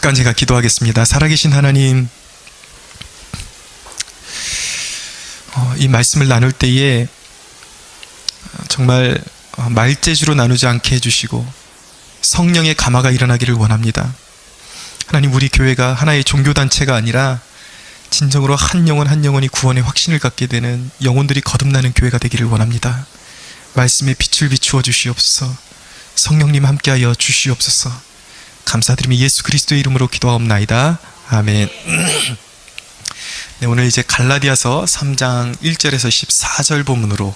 잠깐 제가 기도하겠습니다. 살아계신 하나님, 이 말씀을 나눌 때에 정말 말재주로 나누지 않게 해주시고 성령의 감화가 일어나기를 원합니다. 하나님, 우리 교회가 하나의 종교단체가 아니라 진정으로 한 영혼 한 영혼이 구원의 확신을 갖게 되는 영혼들이 거듭나는 교회가 되기를 원합니다. 말씀에 빛을 비추어 주시옵소서. 성령님 함께하여 주시옵소서. 감사드리며 예수 그리스도의 이름으로 기도하옵나이다. 아멘. 네, 오늘 이제 갈라디아서 3장 1절에서 14절 본문으로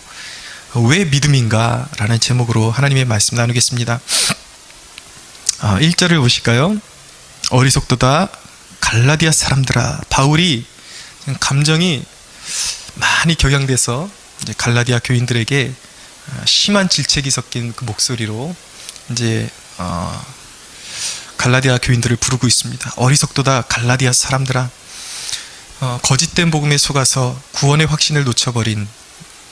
왜 믿음인가? 라는 제목으로 하나님의 말씀 나누겠습니다. 1절을 보실까요? 어리석도다 갈라디아 사람들아. 바울이 감정이 많이 격양돼서 이제 갈라디아 교인들에게 심한 질책이 섞인 그 목소리로 이제 갈라디아 교인들을 부르고 있습니다. 어리석도다 갈라디아 사람들아. 거짓된 복음에 속아서 구원의 확신을 놓쳐버린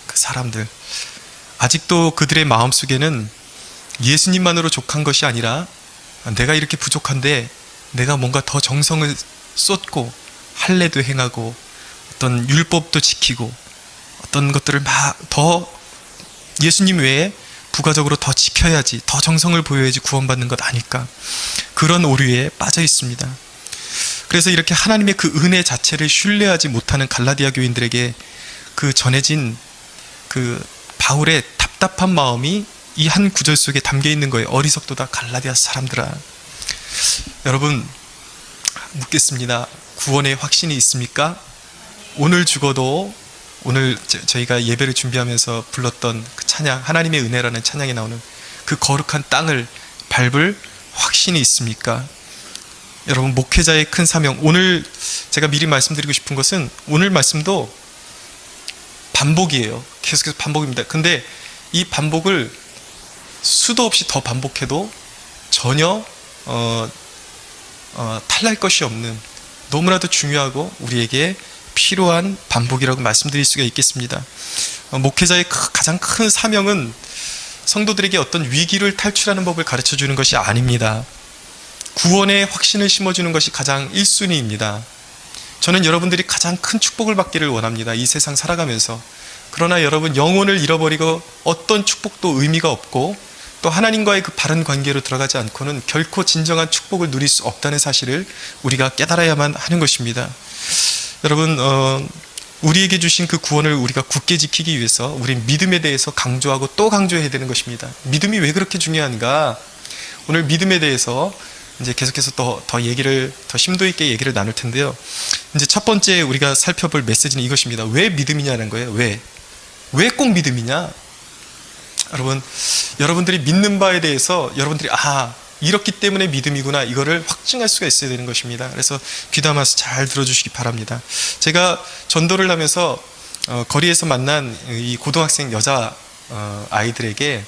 그 사람들, 아직도 그들의 마음속에는 예수님만으로 족한 것이 아니라 내가 이렇게 부족한데 내가 뭔가 더 정성을 쏟고 할례도 행하고 어떤 율법도 지키고 어떤 것들을 막 더 예수님 외에 부가적으로 더 지켜야지, 더 정성을 보여야지 구원받는 것 아닐까, 그런 오류에 빠져 있습니다. 그래서 이렇게 하나님의 그 은혜 자체를 신뢰하지 못하는 갈라디아 교인들에게 그 전해진 그 바울의 답답한 마음이 이 한 구절 속에 담겨 있는 거예요. 어리석도다 갈라디아 사람들아. 여러분, 묻겠습니다. 구원의 확신이 있습니까? 오늘 죽어도, 오늘 저희가 예배를 준비하면서 불렀던 그 찬양, 하나님의 은혜라는 찬양에 나오는 그 거룩한 땅을 밟을 확신이 있습니까? 여러분, 목회자의 큰 사명, 오늘 제가 미리 말씀드리고 싶은 것은 오늘 말씀도 반복이에요. 계속해서 반복입니다. 근데 이 반복을 수도 없이 더 반복해도 전혀 탈날 것이 없는 너무나도 중요하고 우리에게 필요한 반복이라고 말씀드릴 수가 있겠습니다. 목회자의 가장 큰 사명은 성도들에게 어떤 위기를 탈출하는 법을 가르쳐주는 것이 아닙니다. 구원의 확신을 심어주는 것이 가장 1순위입니다. 저는 여러분들이 가장 큰 축복을 받기를 원합니다. 이 세상 살아가면서. 그러나 여러분, 영혼을 잃어버리고 어떤 축복도 의미가 없고 또 하나님과의 그 바른 관계로 들어가지 않고는 결코 진정한 축복을 누릴 수 없다는 사실을 우리가 깨달아야만 하는 것입니다. 여러분, 우리에게 주신 그 구원을 우리가 굳게 지키기 위해서 우린 믿음에 대해서 강조하고 또 강조해야 되는 것입니다. 믿음이 왜 그렇게 중요한가? 오늘 믿음에 대해서 이제 계속해서 더 얘기를, 더 심도 있게 얘기를 나눌 텐데요. 이제 첫 번째 우리가 살펴볼 메시지는 이것입니다. 왜 믿음이냐는 거예요. 왜 꼭 믿음이냐? 여러분들이 믿는 바에 대해서 여러분들이 이렇기 때문에 믿음이구나, 이거를 확증할 수가 있어야 되는 것입니다. 그래서 귀담아서 잘 들어주시기 바랍니다. 제가 전도를 하면서 거리에서 만난 이 고등학생 여자 아이들에게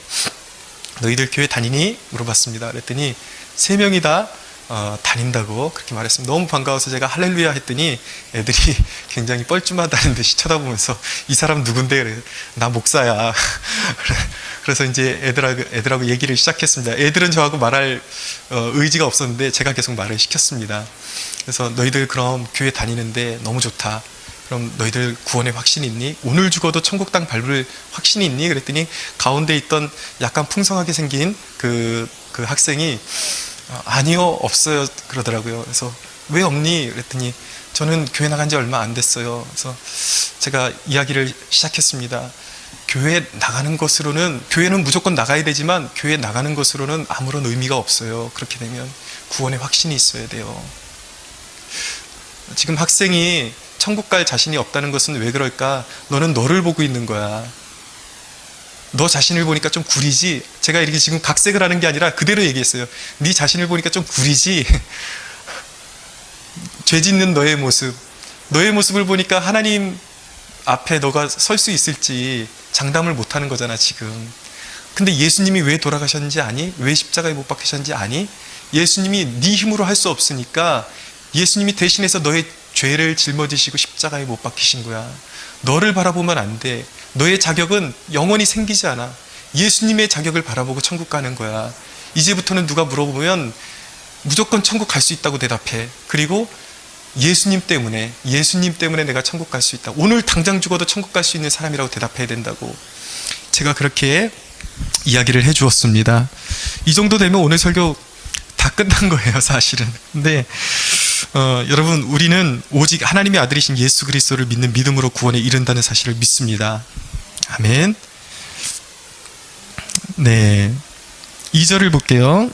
너희들 교회 다니니? 물어봤습니다. 그랬더니 3명이 다 다닌다고 그렇게 말했습니다. 너무 반가워서 제가 할렐루야 했더니 애들이 굉장히 뻘쭘하다는 듯이 쳐다보면서 이 사람 누군데? 그래. 나 목사야. 그래서 이제 애들하고 얘기를 시작했습니다. 애들은 저하고 말할 의지가 없었는데 제가 계속 말을 시켰습니다. 그래서 너희들 그럼 교회 다니는데 너무 좋다. 그럼 너희들 구원의 확신이 있니? 오늘 죽어도 천국 땅 밟을 확신이 있니? 그랬더니 가운데 있던 약간 풍성하게 생긴 그 학생이 아니요, 없어요 그러더라고요. 그래서 왜 없니? 그랬더니 저는 교회 나간 지 얼마 안 됐어요. 그래서 제가 이야기를 시작했습니다. 교회 나가는 것으로는, 교회는 무조건 나가야 되지만 교회 나가는 것으로는 아무런 의미가 없어요. 그렇게 되면 구원의 확신이 있어야 돼요. 지금 학생이 천국 갈 자신이 없다는 것은 왜 그럴까? 너는 너를 보고 있는 거야. 너 자신을 보니까 좀 구리지? 제가 이렇게 지금 각색을 하는 게 아니라 그대로 얘기했어요. 네 자신을 보니까 좀 구리지? 죄 짓는 너의 모습을 보니까 하나님 앞에 너가 설 수 있을지 장담을 못하는 거잖아 지금. 근데 예수님이 왜 돌아가셨는지 아니? 왜 십자가에 못 박히셨는지 아니? 예수님이 네 힘으로 할 수 없으니까 예수님이 대신해서 너의 죄를 짊어지시고 십자가에 못 박히신 거야. 너를 바라보면 안 돼. 너의 자격은 영원히 생기지 않아. 예수님의 자격을 바라보고 천국 가는 거야. 이제부터는 누가 물어보면 무조건 천국 갈 수 있다고 대답해. 그리고 예수님 때문에 내가 천국 갈 수 있다. 오늘 당장 죽어도 천국 갈 수 있는 사람이라고 대답해야 된다고 제가 그렇게 이야기를 해 주었습니다. 이 정도 되면 오늘 설교 다 끝난 거예요, 사실은. 근데 여러분, 우리는 오직 하나님의 아들이신 예수 그리스도를 믿는 믿음으로 구원에 이른다는 사실을 믿습니다. 아멘. 네, 2절을 볼게요.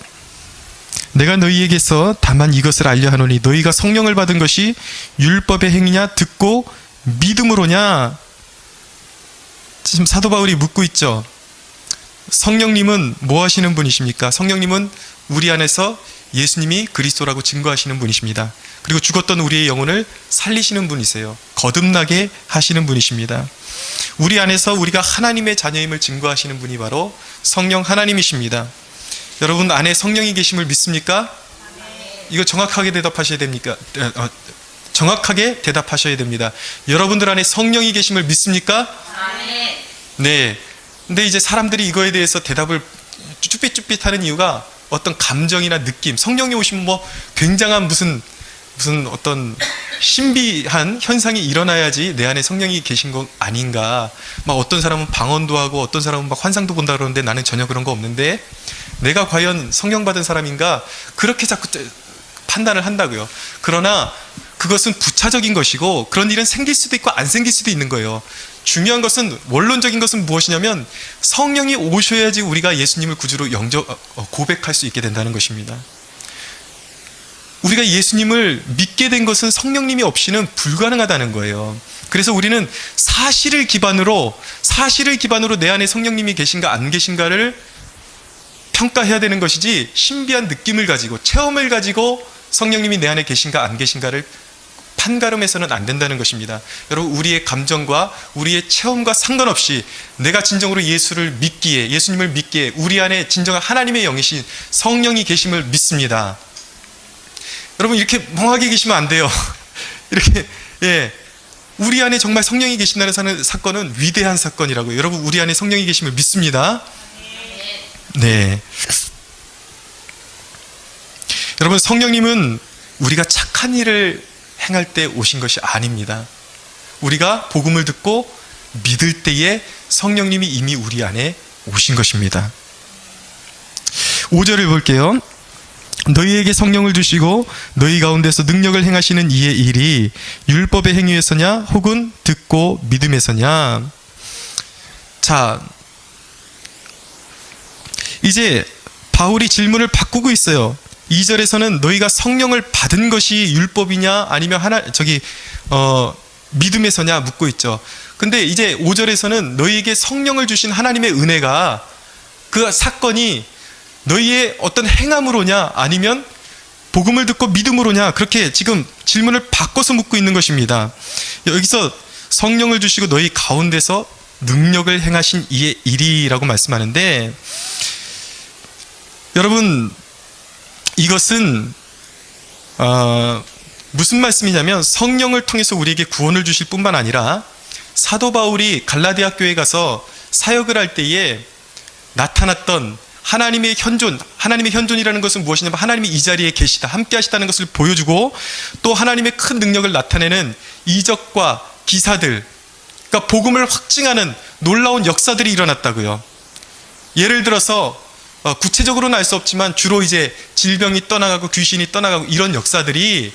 내가 너희에게서 다만 이것을 알려 하노니 너희가 성령을 받은 것이 율법의 행위냐 듣고 믿음으로냐. 지금 사도 바울이 묻고 있죠. 성령님은 뭐 하시는 분이십니까? 성령님은 우리 안에서 예수님이 그리스도라고 증거하시는 분이십니다. 그리고 죽었던 우리의 영혼을 살리시는 분이세요. 거듭나게 하시는 분이십니다. 우리 안에서 우리가 하나님의 자녀임을 증거하시는 분이 바로 성령 하나님이십니다. 여러분 안에 성령이 계심을 믿습니까? 이거 정확하게 대답하셔야 됩니까? 정확하게 대답하셔야 됩니다. 여러분들 안에 성령이 계심을 믿습니까? 네. 근데 이제 사람들이 이거에 대해서 대답을 쭈삣쭈삣하는 이유가 어떤 감정이나 느낌, 성령이 오시면 뭐 굉장한 무슨 어떤 신비한 현상이 일어나야지 내 안에 성령이 계신 거 아닌가. 막 어떤 사람은 방언도 하고 어떤 사람은 막 환상도 본다 그러는데 나는 전혀 그런 거 없는데 내가 과연 성령 받은 사람인가? 그렇게 자꾸 판단을 한다고요. 그러나 그것은 부차적인 것이고 그런 일은 생길 수도 있고 안 생길 수도 있는 거예요. 중요한 것은, 원론적인 것은 무엇이냐면 성령이 오셔야지 우리가 예수님을 구주로 고백할 수 있게 된다는 것입니다. 우리가 예수님을 믿게 된 것은 성령님이 없이는 불가능하다는 거예요. 그래서 우리는 사실을 기반으로 내 안에 성령님이 계신가 안 계신가를 평가해야 되는 것이지, 신비한 느낌을 가지고 체험을 가지고 성령님이 내 안에 계신가 안 계신가를 판가름해서는 안 된다는 것입니다. 여러분, 우리의 감정과 우리의 체험과 상관없이 내가 진정으로 예수님을 믿기에 우리 안에 진정한 하나님의 영이신 성령이 계심을 믿습니다. 여러분, 이렇게 멍하게 계시면 안 돼요. 이렇게, 우리 안에 정말 성령이 계신다는 사건은 위대한 사건이라고요. 여러분, 우리 안에 성령이 계심을 믿습니다. 네. 여러분, 성령님은 우리가 착한 일을 행할 때 오신 것이 아닙니다. 우리가 복음을 듣고 믿을 때에 성령님이 이미 우리 안에 오신 것입니다. 5절을 볼게요. 너희에게 성령을 주시고 너희 가운데서 능력을 행하시는 이의 일이 율법의 행위에서냐 혹은 듣고 믿음에서냐. 자, 이제 바울이 질문을 바꾸고 있어요. 2절에서는 너희가 성령을 받은 것이 율법이냐 아니면 믿음에서냐 묻고 있죠. 근데 이제 5절에서는 너희에게 성령을 주신 하나님의 은혜가, 그 사건이 너희의 어떤 행함으로냐 아니면 복음을 듣고 믿음으로냐, 그렇게 지금 질문을 바꿔서 묻고 있는 것입니다. 여기서 성령을 주시고 너희 가운데서 능력을 행하신 이의 일이라고 말씀하는데, 여러분, 이것은 무슨 말씀이냐면 성령을 통해서 우리에게 구원을 주실 뿐만 아니라 사도 바울이 갈라디아 교회에 가서 사역을 할 때에 나타났던 하나님의 현존이라는 것은 무엇이냐면 하나님이 이 자리에 계시다, 함께 하시다는 것을 보여주고, 또 하나님의 큰 능력을 나타내는 이적과 기사들, 그러니까 복음을 확증하는 놀라운 역사들이 일어났다고요. 예를 들어서 구체적으로는 알 수 없지만 주로 이제 질병이 떠나가고 귀신이 떠나가고 이런 역사들이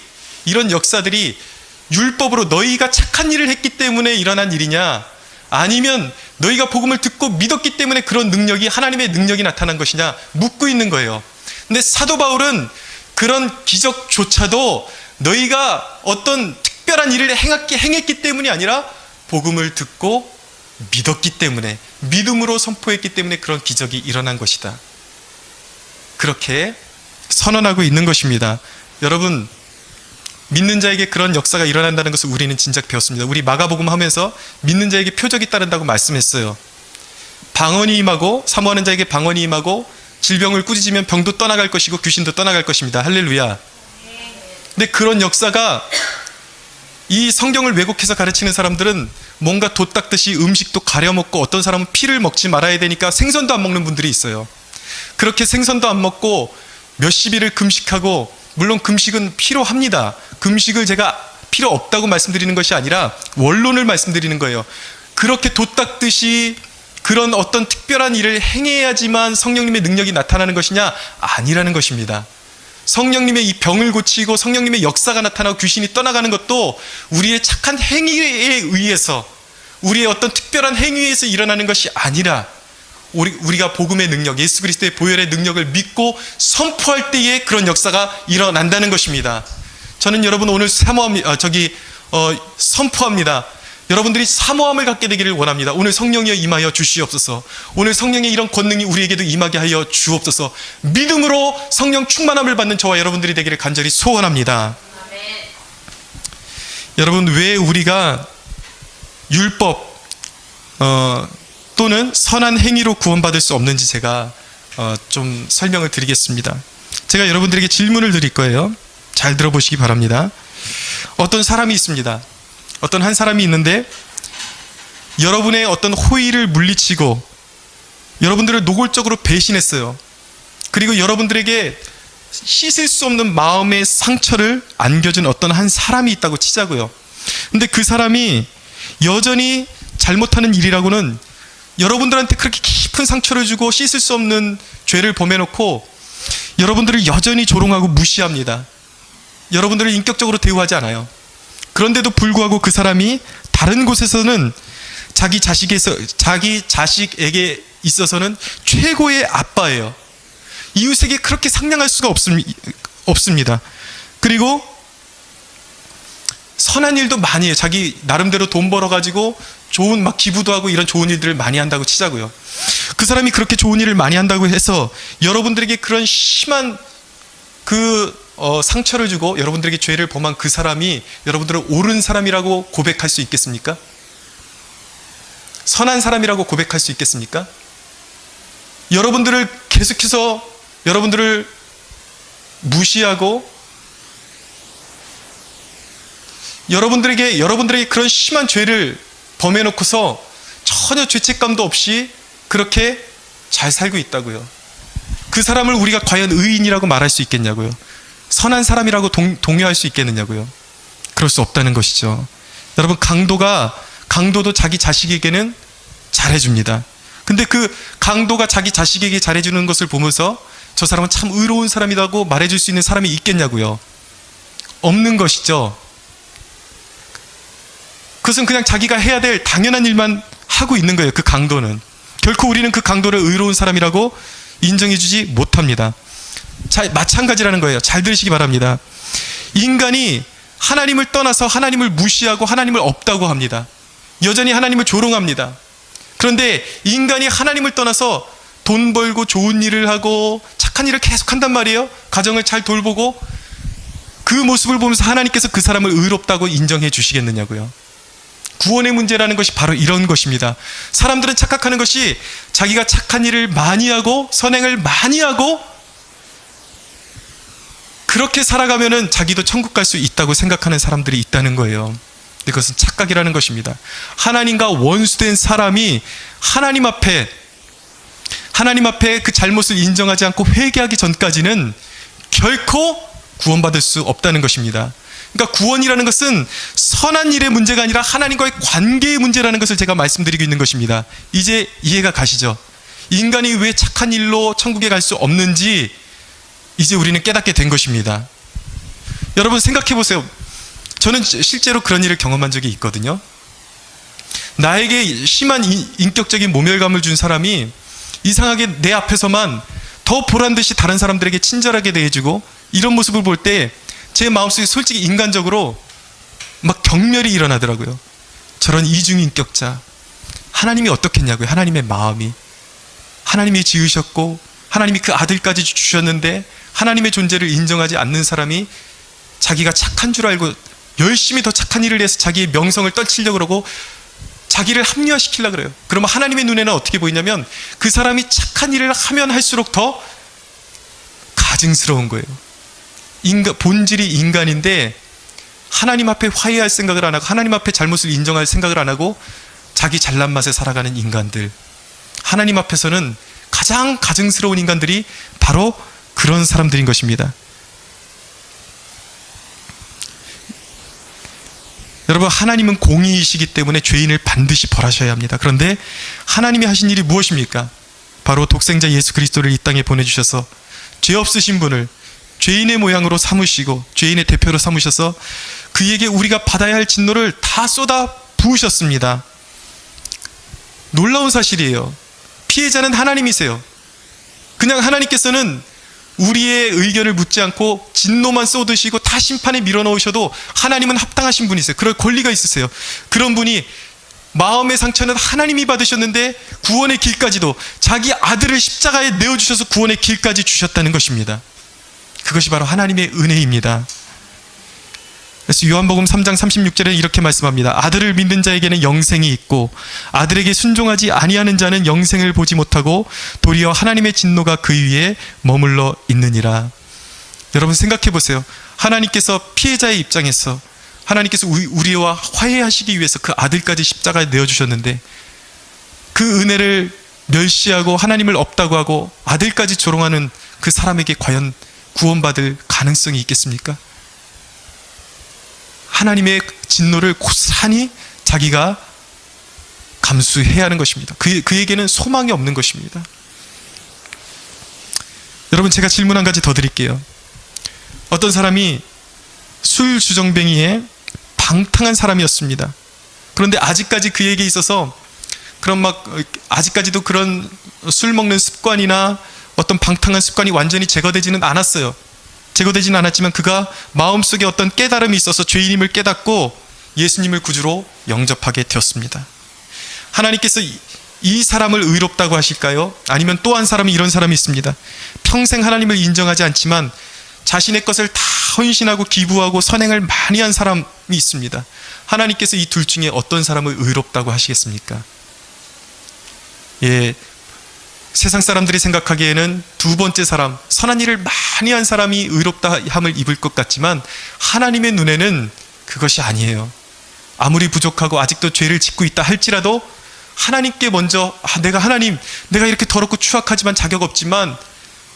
율법으로 너희가 착한 일을 했기 때문에 일어난 일이냐, 아니면 너희가 복음을 듣고 믿었기 때문에 그런 능력이, 하나님의 능력이 나타난 것이냐 묻고 있는 거예요. 근데 사도 바울은 그런 기적조차도 너희가 어떤 특별한 일을 행했기 때문이 아니라 복음을 듣고 믿었기 때문에, 믿음으로 선포했기 때문에 그런 기적이 일어난 것이다, 그렇게 선언하고 있는 것입니다. 여러분, 믿는 자에게 그런 역사가 일어난다는 것을 우리는 진작 배웠습니다. 우리 마가복음 하면서 믿는 자에게 표적이 따른다고 말씀했어요. 방언이 임하고, 사모하는 자에게 방언이 임하고, 질병을 꾸짖으면 병도 떠나갈 것이고 귀신도 떠나갈 것입니다. 할렐루야. 근데 그런 역사가, 이 성경을 왜곡해서 가르치는 사람들은 뭔가 돛 닦듯이 음식도 가려먹고, 어떤 사람은 피를 먹지 말아야 되니까 생선도 안 먹는 분들이 있어요. 그렇게 생선도 안 먹고 몇십 일을 금식하고, 물론 금식은 필요합니다. 금식을 제가 필요 없다고 말씀드리는 것이 아니라 원론을 말씀드리는 거예요. 그렇게 돛 닦듯이 그런 어떤 특별한 일을 행해야지만 성령님의 능력이 나타나는 것이냐? 아니라는 것입니다. 성령님의 이 병을 고치고 성령님의 역사가 나타나고 귀신이 떠나가는 것도 우리의 착한 행위에 의해서, 우리의 어떤 특별한 행위에서 일어나는 것이 아니라 우리가 복음의 능력, 예수 그리스도의 보혈의 능력을 믿고 선포할 때에 그런 역사가 일어난다는 것입니다. 저는 여러분 오늘 선포합니다. 여러분들이 사모함을 갖게 되기를 원합니다. 오늘 성령이여 임하여 주시옵소서. 오늘 성령의 이런 권능이 우리에게도 임하게 하여 주옵소서. 믿음으로 성령 충만함을 받는 저와 여러분들이 되기를 간절히 소원합니다. 아멘. 여러분, 왜 우리가 율법 또는 선한 행위로 구원받을 수 없는지 제가 좀 설명을 드리겠습니다. 제가 여러분들에게 질문을 드릴 거예요. 잘 들어보시기 바랍니다. 어떤 사람이 있습니다. 어떤 한 사람이 있는데 여러분의 어떤 호의를 물리치고 여러분들을 노골적으로 배신했어요. 그리고 여러분들에게 씻을 수 없는 마음의 상처를 안겨준 어떤 한 사람이 있다고 치자고요. 근데 그 사람이 여전히 잘못하는 일이라고는 여러분들한테 그렇게 깊은 상처를 주고 씻을 수 없는 죄를 범해놓고 여러분들을 여전히 조롱하고 무시합니다. 여러분들을 인격적으로 대우하지 않아요. 그런데도 불구하고 그 사람이 다른 곳에서는 자기 자식에게 있어서는 최고의 아빠예요. 이웃에게 그렇게 상냥할 수가 없습니다. 그리고 선한 일도 많이 해요. 자기 나름대로 돈 벌어가지고 좋은 막 기부도 하고 이런 좋은 일들을 많이 한다고 치자고요. 그 사람이 그렇게 좋은 일을 많이 한다고 해서 여러분들에게 그런 심한 상처를 주고 여러분들에게 죄를 범한 그 사람이 여러분들을 옳은 사람이라고 고백할 수 있겠습니까? 선한 사람이라고 고백할 수 있겠습니까? 여러분들을 계속해서 여러분들을 무시하고 여러분들에게 그런 심한 죄를 범해놓고서 전혀 죄책감도 없이 그렇게 잘 살고 있다고요. 그 사람을 우리가 과연 의인이라고 말할 수 있겠냐고요. 선한 사람이라고 동요할 수 있겠느냐고요. 그럴 수 없다는 것이죠. 여러분, 강도도 자기 자식에게는 잘해줍니다. 근데 그 강도가 자기 자식에게 잘해주는 것을 보면서 저 사람은 참 의로운 사람이라고 말해줄 수 있는 사람이 있겠냐고요. 없는 것이죠. 그것은 그냥 자기가 해야 될 당연한 일만 하고 있는 거예요. 그 강도는. 결코 우리는 그 강도를 의로운 사람이라고 인정해주지 못합니다. 마찬가지라는 거예요. 잘 들으시기 바랍니다. 인간이 하나님을 떠나서 하나님을 무시하고 하나님을 없다고 합니다. 여전히 하나님을 조롱합니다. 그런데 인간이 하나님을 떠나서 돈 벌고 좋은 일을 하고 착한 일을 계속 한단 말이에요. 가정을 잘 돌보고 그 모습을 보면서 하나님께서 그 사람을 의롭다고 인정해 주시겠느냐고요. 구원의 문제라는 것이 바로 이런 것입니다. 사람들은 착각하는 것이 자기가 착한 일을 많이 하고 선행을 많이 하고 그렇게 살아가면은 자기도 천국 갈 수 있다고 생각하는 사람들이 있다는 거예요. 근데 그것은 착각이라는 것입니다. 하나님과 원수된 사람이 하나님 앞에 그 잘못을 인정하지 않고 회개하기 전까지는 결코 구원받을 수 없다는 것입니다. 그러니까 구원이라는 것은 선한 일의 문제가 아니라 하나님과의 관계의 문제라는 것을 제가 말씀드리고 있는 것입니다. 이제 이해가 가시죠? 인간이 왜 착한 일로 천국에 갈 수 없는지 이제 우리는 깨닫게 된 것입니다. 여러분 생각해 보세요. 저는 실제로 그런 일을 경험한 적이 있거든요. 나에게 심한 인격적인 모멸감을 준 사람이 이상하게 내 앞에서만 더 보란듯이 다른 사람들에게 친절하게 대해주고 이런 모습을 볼 때 제 마음속에 솔직히 인간적으로 막 경멸이 일어나더라고요. 저런 이중인격자, 하나님이 어떻겠냐고요. 하나님의 마음이, 하나님이 지으셨고 하나님이 그 아들까지 주셨는데 하나님의 존재를 인정하지 않는 사람이 자기가 착한 줄 알고 열심히 더 착한 일을 해서 자기의 명성을 떨치려고 그러고 자기를 합리화시키려고 그래요. 그러면 하나님의 눈에는 어떻게 보이냐면 그 사람이 착한 일을 하면 할수록 더 가증스러운 거예요. 본질이 인간인데 하나님 앞에 화해할 생각을 안 하고 하나님 앞에 잘못을 인정할 생각을 안 하고 자기 잘난 맛에 살아가는 인간들, 하나님 앞에서는 가장 가증스러운 인간들이 바로 그런 사람들인 것입니다. 여러분, 하나님은 공의이시기 때문에 죄인을 반드시 벌하셔야 합니다. 그런데 하나님이 하신 일이 무엇입니까? 바로 독생자 예수 그리스도를 이 땅에 보내주셔서 죄 없으신 분을 죄인의 모양으로 삼으시고 죄인의 대표로 삼으셔서 그에게 우리가 받아야 할 진노를 다 쏟아 부으셨습니다. 놀라운 사실이에요. 피해자는 하나님이세요. 그냥 하나님께서는 우리의 의견을 묻지 않고 진노만 쏟으시고 다 심판에 밀어넣으셔도 하나님은 합당하신 분이세요. 그럴 권리가 있으세요. 그런 분이 마음의 상처는 하나님이 받으셨는데 구원의 길까지도 자기 아들을 십자가에 내어주셔서 구원의 길까지 주셨다는 것입니다. 그것이 바로 하나님의 은혜입니다. 그래서 요한복음 3장 36절에 이렇게 말씀합니다. 아들을 믿는 자에게는 영생이 있고 아들에게 순종하지 아니하는 자는 영생을 보지 못하고 도리어 하나님의 진노가 그 위에 머물러 있느니라. 여러분 생각해 보세요. 하나님께서 피해자의 입장에서 하나님께서 우리와 화해하시기 위해서 그 아들까지 십자가에 내어주셨는데 그 은혜를 멸시하고 하나님을 없다고 하고 아들까지 조롱하는 그 사람에게 과연 구원받을 가능성이 있겠습니까? 하나님의 진노를 고스란히 자기가 감수해야 하는 것입니다. 그에게는 소망이 없는 것입니다. 여러분, 제가 질문 한 가지 더 드릴게요. 어떤 사람이 술 주정뱅이에 방탕한 사람이었습니다. 그런데 아직까지 그에게 있어서 아직까지도 그런 술 먹는 습관이나 어떤 방탕한 습관이 완전히 제거되지는 않았어요. 제거되지는 않았지만 그가 마음속에 어떤 깨달음이 있어서 죄인임을 깨닫고 예수님을 구주로 영접하게 되었습니다. 하나님께서 이 사람을 의롭다고 하실까요? 아니면 또 한 사람이 이런 사람이 있습니다. 평생 하나님을 인정하지 않지만 자신의 것을 다 헌신하고 기부하고 선행을 많이 한 사람이 있습니다. 하나님께서 이 둘 중에 어떤 사람을 의롭다고 하시겠습니까? 예, 세상 사람들이 생각하기에는 두 번째 사람, 선한 일을 많이 한 사람이 의롭다함을 입을 것 같지만 하나님의 눈에는 그것이 아니에요. 아무리 부족하고 아직도 죄를 짓고 있다 할지라도 하나님께 먼저 내가 이렇게 더럽고 추악하지만 자격 없지만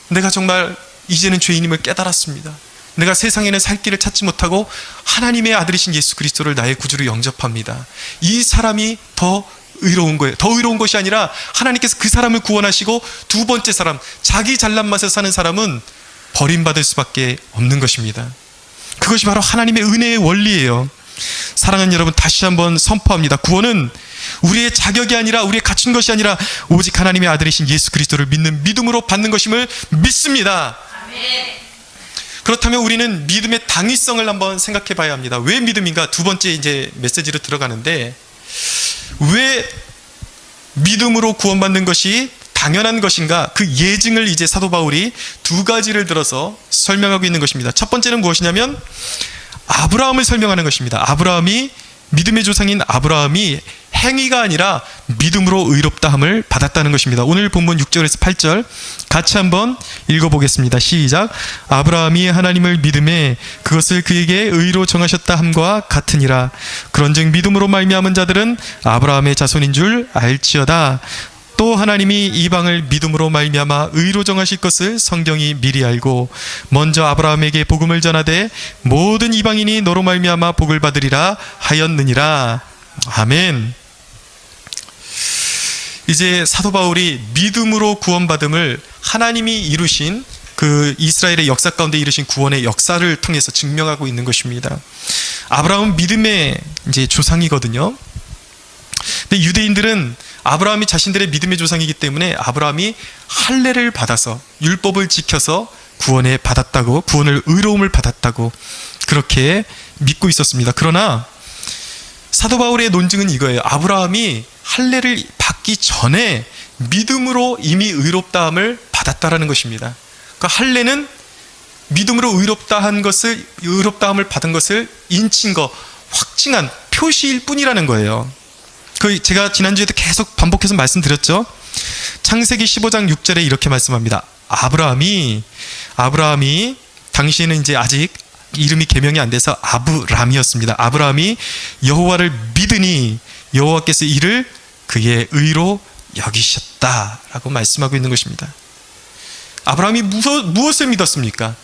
내가 정말 이제는 죄인임을 깨달았습니다. 내가 세상에는 살 길을 찾지 못하고 하나님의 아들이신 예수 그리스도를 나의 구주로 영접합니다. 이 사람이 더 의로운 거예요. 더 의로운 것이 아니라 하나님께서 그 사람을 구원하시고 두 번째 사람, 자기 잘난 맛에 사는 사람은 버림받을 수밖에 없는 것입니다. 그것이 바로 하나님의 은혜의 원리예요. 사랑하는 여러분, 다시 한번 선포합니다. 구원은 우리의 자격이 아니라 우리의 갖춘 것이 아니라 오직 하나님의 아들이신 예수 그리스도를 믿는 믿음으로 받는 것임을 믿습니다. 아멘. 그렇다면 우리는 믿음의 당위성을 한번 생각해 봐야 합니다. 왜 믿음인가? 두 번째 이제 메시지로 들어가는데, 왜 믿음으로 구원받는 것이 당연한 것인가? 그 예증을 이제 사도 바울이 두 가지를 들어서 설명하고 있는 것입니다. 첫 번째는 무엇이냐면 아브라함을 설명하는 것입니다. 믿음의 조상인 아브라함이 행위가 아니라 믿음으로 의롭다함을 받았다는 것입니다. 오늘 본문 6절에서 8절 같이 한번 읽어보겠습니다. 시작. 아브라함이 하나님을 믿음에 그것을 그에게 의로 정하셨다 함과 같으니라. 그런즉 믿음으로 말미암은 자들은 아브라함의 자손인 줄 알지어다. 또 하나님이 이방을 믿음으로 말미암아 의로 정하실 것을 성경이 미리 알고 먼저 아브라함에게 복음을 전하되 모든 이방인이 너로 말미암아 복을 받으리라 하였느니라. 아멘. 이제 사도 바울이 믿음으로 구원받음을 하나님이 이루신 그 이스라엘의 역사 가운데 이루신 구원의 역사를 통해서 증명하고 있는 것입니다. 아브라함은 믿음의 이제 조상이거든요. 근데 유대인들은 아브라함이 자신들의 믿음의 조상이기 때문에 아브라함이 할례를 받아서 율법을 지켜서 구원을 의로움을 받았다고 그렇게 믿고 있었습니다. 그러나 사도 바울의 논증은 이거예요. 아브라함이 할례를 받기 전에 믿음으로 이미 의롭다함을 받았다라는 것입니다. 그러니까 할례는 믿음으로 의롭다함을 받은 것을 인친 거, 확증한 표시일 뿐이라는 거예요. 제가 지난주에도 계속 반복해서 말씀드렸죠. 창세기 15장 6절에 이렇게 말씀합니다. 아브라함이 당시에는 이제 아직 이름이 개명이 안 돼서 아브람이었습니다. 아브라함이 여호와를 믿으니 여호와께서 이를 그의 의로 여기셨다라고 말씀하고 있는 것입니다. 아브라함이 무엇을 믿었습니까?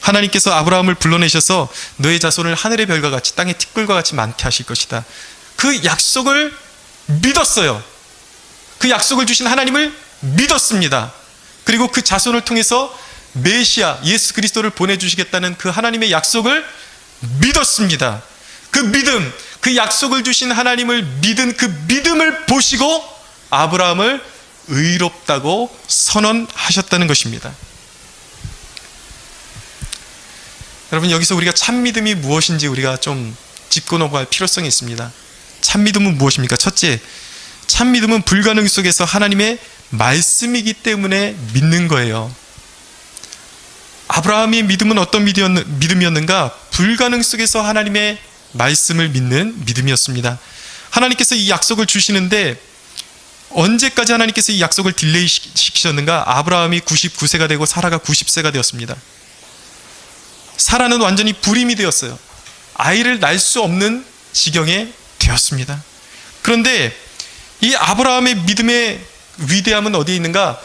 하나님께서 아브라함을 불러내셔서 너의 자손을 하늘의 별과 같이 땅의 티끌과 같이 많게 하실 것이다. 그 약속을 믿었어요. 그 약속을 주신 하나님을 믿었습니다. 그리고 그 자손을 통해서 메시아 예수 그리스도를 보내주시겠다는 그 하나님의 약속을 믿었습니다. 그 믿음, 그 약속을 주신 하나님을 믿은 그 믿음을 보시고 아브라함을 의롭다고 선언하셨다는 것입니다. 여러분, 여기서 우리가 참 믿음이 무엇인지 우리가 좀 짚고 넘어갈 필요성이 있습니다. 참 믿음은 무엇입니까? 첫째, 참 믿음은 불가능 속에서 하나님의 말씀이기 때문에 믿는 거예요. 아브라함의 믿음은 어떤 믿음이었는가? 불가능 속에서 하나님의 말씀을 믿는 믿음이었습니다. 하나님께서 이 약속을 주시는데 언제까지 하나님께서 이 약속을 딜레이 시키셨는가? 아브라함이 99세가 되고 사라가 90세가 되었습니다. 사라는 완전히 불임이 되었어요. 아이를 낳을 수 없는 지경에 되었습니다. 그런데 이 아브라함의 믿음의 위대함은 어디에 있는가?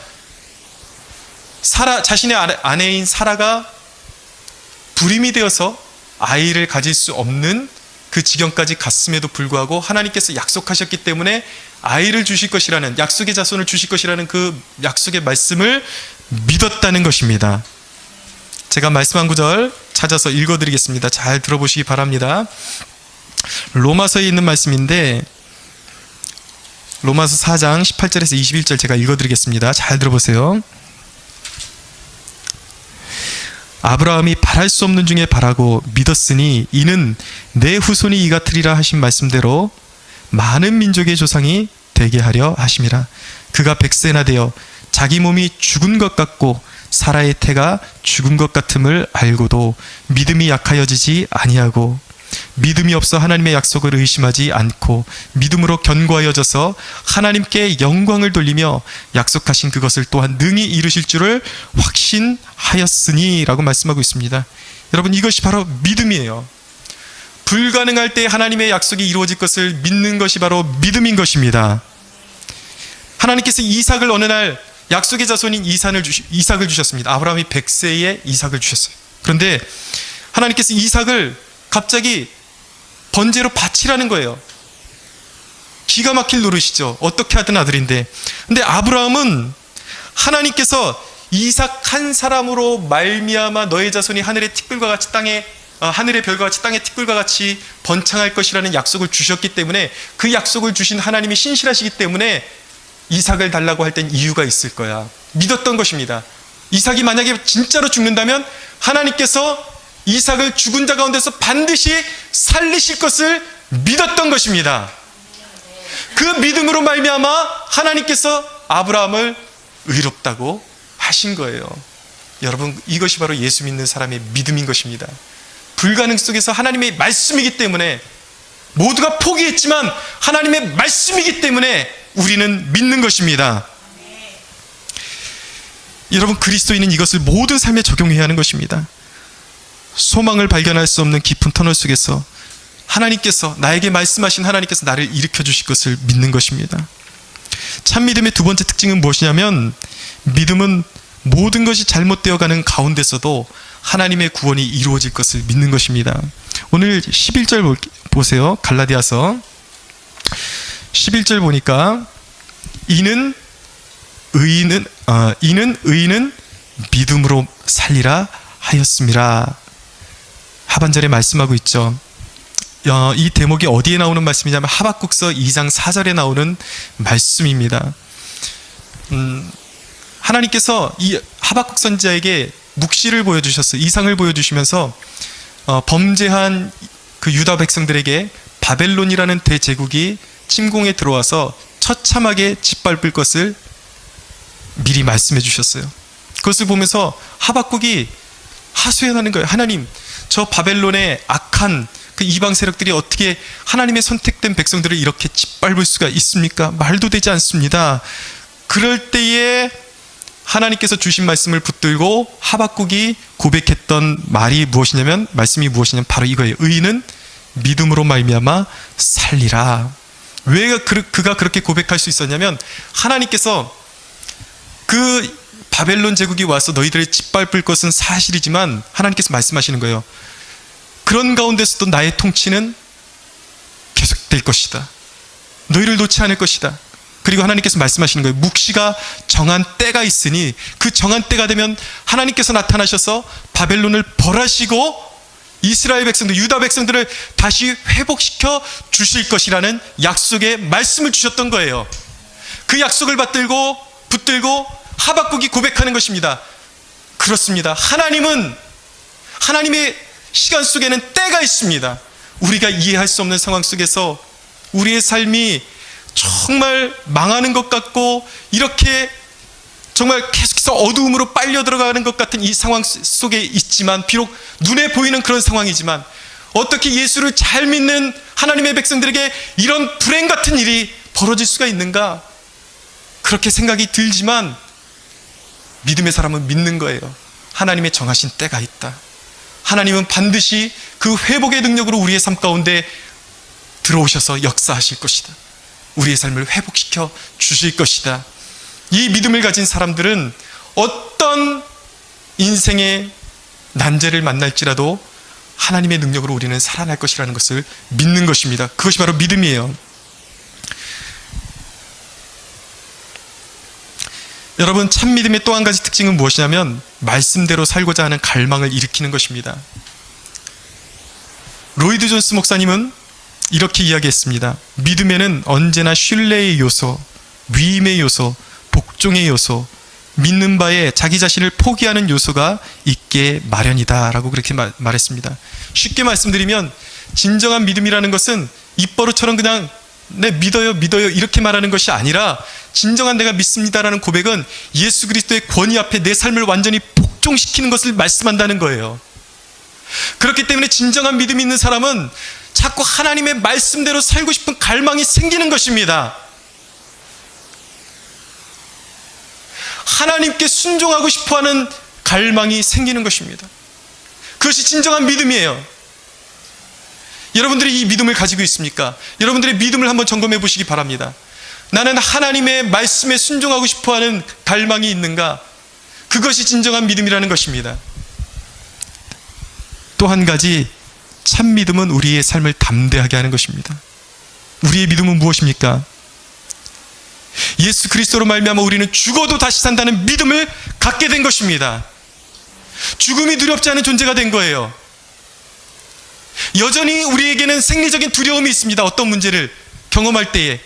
자신의 아내인 사라가 불임이 되어서 아이를 가질 수 없는 그 지경까지 갔음에도 불구하고 하나님께서 약속하셨기 때문에 아이를 주실 것이라는, 약속의 자손을 주실 것이라는 그 약속의 말씀을 믿었다는 것입니다. 제가 말씀 한 구절 찾아서 읽어드리겠습니다. 잘 들어보시기 바랍니다. 로마서에 있는 말씀인데 로마서 4장 18절에서 21절 제가 읽어드리겠습니다. 잘 들어보세요. 아브라함이 바랄 수 없는 중에 바라고 믿었으니 이는 내 후손이 이 같으리라 하신 말씀대로 많은 민족의 조상이 되게 하려 하심이라. 그가 100세나 되어 자기 몸이 죽은 것 같고 사라의 태가 죽은 것 같음을 알고도 믿음이 약하여지지 아니하고 믿음이 없어 하나님의 약속을 의심하지 않고 믿음으로 견고하여져서 하나님께 영광을 돌리며 약속하신 그것을 또한 능히 이루실 줄을 확신하였으니 라고 말씀하고 있습니다. 여러분, 이것이 바로 믿음이에요. 불가능할 때 하나님의 약속이 이루어질 것을 믿는 것이 바로 믿음인 것입니다. 하나님께서 이삭을 어느 날 약속의 자손인 이삭을 주셨습니다. 아브라함이 100세에 이삭을 주셨어요. 그런데 하나님께서 이삭을 갑자기 번제로 바치라는 거예요. 기가 막힐 노릇이죠. 어떻게 하든 아들인데. 근데 아브라함은 하나님께서 이삭 한 사람으로 말미암아 너의 자손이 하늘의 티끌과 같이 하늘의 별과 같이 땅의 티끌과 같이 번창할 것이라는 약속을 주셨기 때문에 그 약속을 주신 하나님이 신실하시기 때문에 이삭을 달라고 할 땐 이유가 있을 거야. 믿었던 것입니다. 이삭이 만약에 진짜로 죽는다면 하나님께서 이삭을 죽은 자 가운데서 반드시 살리실 것을 믿었던 것입니다. 그 믿음으로 말미암아 하나님께서 아브라함을 의롭다고 하신 거예요. 여러분, 이것이 바로 예수 믿는 사람의 믿음인 것입니다. 불가능 속에서 하나님의 말씀이기 때문에 모두가 포기했지만 하나님의 말씀이기 때문에 우리는 믿는 것입니다. 여러분, 그리스도인은 이것을 모든 삶에 적용해야 하는 것입니다. 소망을 발견할 수 없는 깊은 터널 속에서 하나님께서, 나에게 말씀하신 하나님께서 나를 일으켜 주실 것을 믿는 것입니다. 참 믿음의 두 번째 특징은 무엇이냐면, 믿음은 모든 것이 잘못되어 가는 가운데서도 하나님의 구원이 이루어질 것을 믿는 것입니다. 오늘 11절 보세요. 갈라디아서 11절 보니까 이는 의인은 믿음으로 살리라 하였음이라. 하반절에 말씀하고 있죠. 이 대목이 어디에 나오는 말씀이냐면 하박국서 2장 4절에 나오는 말씀입니다. 하나님께서 이 하박국 선지자에게 묵시를 보여주셨어요. 이상을 보여주시면서 범죄한 그 유다 백성들에게 바벨론이라는 대제국이 침공에 들어와서 처참하게 짓밟을 것을 미리 말씀해 주셨어요. 그것을 보면서 하박국이 하소연하는 거예요. 하나님, 저 바벨론의 악한 그 이방 세력들이 어떻게 하나님의 선택된 백성들을 이렇게 짓밟을 수가 있습니까? 말도 되지 않습니다. 그럴 때에 하나님께서 주신 말씀을 붙들고 하박국이 고백했던 말이 무엇이냐면, 말씀이 무엇이냐면 바로 이거예요. 의인은 믿음으로 말미암아 살리라. 왜 그가 그렇게 고백할 수 있었냐면, 하나님께서 그 바벨론 제국이 와서 너희들을 짓밟을 것은 사실이지만 하나님께서 말씀하시는 거예요. 그런 가운데서도 나의 통치는 계속될 것이다. 너희를 놓지 않을 것이다. 그리고 하나님께서 말씀하시는 거예요. 묵시가 정한 때가 있으니 그 정한 때가 되면 하나님께서 나타나셔서 바벨론을 벌하시고 이스라엘 백성들, 유다 백성들을 다시 회복시켜 주실 것이라는 약속의 말씀을 주셨던 거예요. 그 약속을 붙들고 하박국이 고백하는 것입니다. 그렇습니다. 하나님의 시간 속에는 때가 있습니다. 우리가 이해할 수 없는 상황 속에서 우리의 삶이 정말 망하는 것 같고 이렇게 정말 계속해서 어두움으로 빨려 들어가는 것 같은 이 상황 속에 있지만, 비록 눈에 보이는 그런 상황이지만 어떻게 예수를 잘 믿는 하나님의 백성들에게 이런 불행 같은 일이 벌어질 수가 있는가, 그렇게 생각이 들지만 믿음의 사람은 믿는 거예요. 하나님의 정하신 때가 있다. 하나님은 반드시 그 회복의 능력으로 우리의 삶 가운데 들어오셔서 역사하실 것이다. 우리의 삶을 회복시켜 주실 것이다. 이 믿음을 가진 사람들은 어떤 인생의 난제를 만날지라도 하나님의 능력으로 우리는 살아날 것이라는 것을 믿는 것입니다. 그것이 바로 믿음이에요. 여러분, 참 믿음의 또 한 가지 특징은 무엇이냐면 말씀대로 살고자 하는 갈망을 일으키는 것입니다. 로이드 존스 목사님은 이렇게 이야기했습니다. 믿음에는 언제나 신뢰의 요소, 위임의 요소, 복종의 요소, 믿는 바에 자기 자신을 포기하는 요소가 있게 마련이다 라고 그렇게 말했습니다. 쉽게 말씀드리면 진정한 믿음이라는 것은 입버릇처럼 그냥 네, 믿어요 이렇게 말하는 것이 아니라, 진정한 내가 믿습니다라는 고백은 예수 그리스도의 권위 앞에 내 삶을 완전히 복종시키는 것을 말씀한다는 거예요. 그렇기 때문에 진정한 믿음이 있는 사람은 자꾸 하나님의 말씀대로 살고 싶은 갈망이 생기는 것입니다. 하나님께 순종하고 싶어하는 갈망이 생기는 것입니다. 그것이 진정한 믿음이에요. 여러분들이 이 믿음을 가지고 있습니까? 여러분들의 믿음을 한번 점검해 보시기 바랍니다. 나는 하나님의 말씀에 순종하고 싶어하는 갈망이 있는가? 그것이 진정한 믿음이라는 것입니다. 또 한 가지, 참 믿음은 우리의 삶을 담대하게 하는 것입니다. 우리의 믿음은 무엇입니까? 예수 그리스도로 말미암아 우리는 죽어도 다시 산다는 믿음을 갖게 된 것입니다. 죽음이 두렵지 않은 존재가 된 거예요. 여전히 우리에게는 생리적인 두려움이 있습니다. 어떤 문제를 경험할 때에.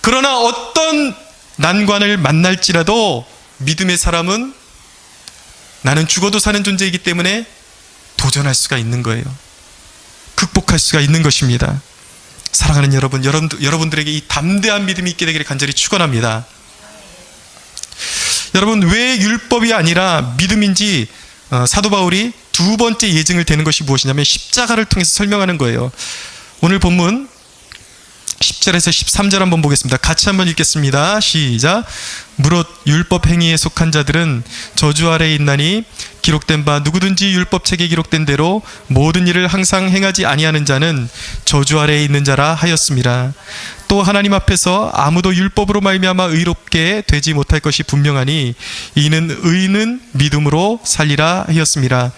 그러나 어떤 난관을 만날지라도 믿음의 사람은 나는 죽어도 사는 존재이기 때문에 도전할 수가 있는 거예요. 극복할 수가 있는 것입니다. 사랑하는 여러분들에게 이 담대한 믿음이 있게 되기를 간절히 축원합니다. 여러분, 왜 율법이 아니라 믿음인지 사도 바울이 두 번째 예증을 대는 것이 무엇이냐면 십자가를 통해서 설명하는 거예요. 오늘 본문 10절에서 13절 한번 보겠습니다. 같이 한번 읽겠습니다. 시작. 무릇 율법 행위에 속한 자들은 저주 아래에 있나니 기록된 바 누구든지 율법책에 기록된 대로 모든 일을 항상 행하지 아니하는 자는 저주 아래에 있는 자라 하였습니다. 또 하나님 앞에서 아무도 율법으로 말미암아 의롭게 되지 못할 것이 분명하니 이는 의는 믿음으로 살리라 하였습니다.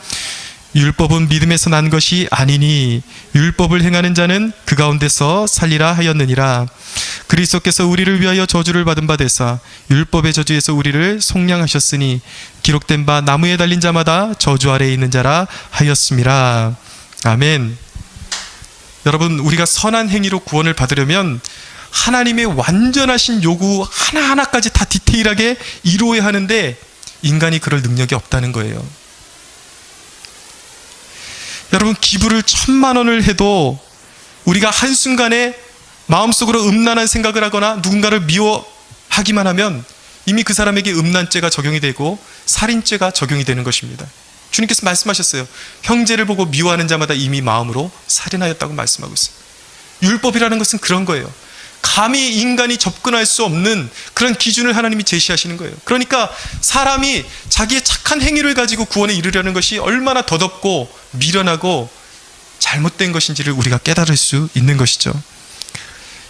율법은 믿음에서 난 것이 아니니 율법을 행하는 자는 그 가운데서 살리라 하였느니라. 그리스도께서 우리를 위하여 저주를 받은 바 되사 율법의 저주에서 우리를 속량하셨으니 기록된 바 나무에 달린 자마다 저주 아래에 있는 자라 하였음이라. 아멘. 여러분, 우리가 선한 행위로 구원을 받으려면 하나님의 완전하신 요구 하나하나까지 다 디테일하게 이루어야 하는데 인간이 그럴 능력이 없다는 거예요. 여러분, 기부를 1000만 원을 해도 우리가 한순간에 마음속으로 음란한 생각을 하거나 누군가를 미워하기만 하면 이미 그 사람에게 음란죄가 적용이 되고 살인죄가 적용이 되는 것입니다. 주님께서 말씀하셨어요. 형제를 보고 미워하는 자마다 이미 마음으로 살인하였다고 말씀하고 있어요. 율법이라는 것은 그런 거예요. 감히 인간이 접근할 수 없는 그런 기준을 하나님이 제시하시는 거예요. 그러니까 사람이 자기의 착한 행위를 가지고 구원에 이르려는 것이 얼마나 더덥고 미련하고 잘못된 것인지를 우리가 깨달을 수 있는 것이죠.